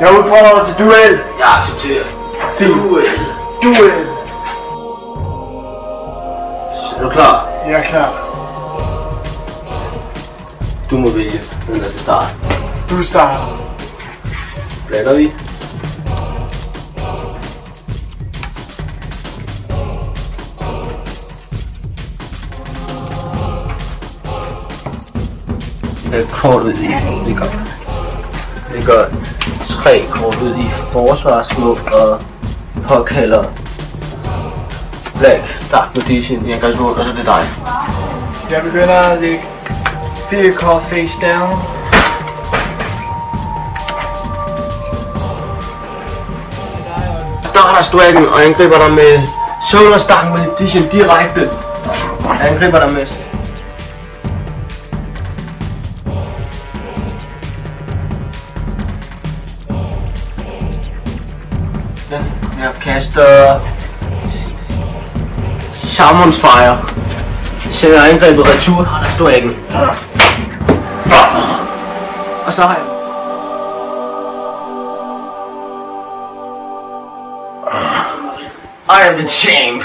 Jeg udfordrer dig til duel. Jeg accepterer. Fint. Duel. Er du klar? Jeg er klar. Du må vælge, den der skal starte. Du starter. Blander vi? Kort ud i. Vi gør 3 kort ud i forsvarsmål og påkalder Black Dark Magician i angrebsmål, og så er det dig. Jeg begynder at lægge 4 kort face down. Starter Straken og angriber dig med Solar Dark Magician direkte. Jeg angriber dig med jeg kaster Shaman's Fire. Jeg sender angrebet retur, og der står æggen. Og så har jeg I am the champ.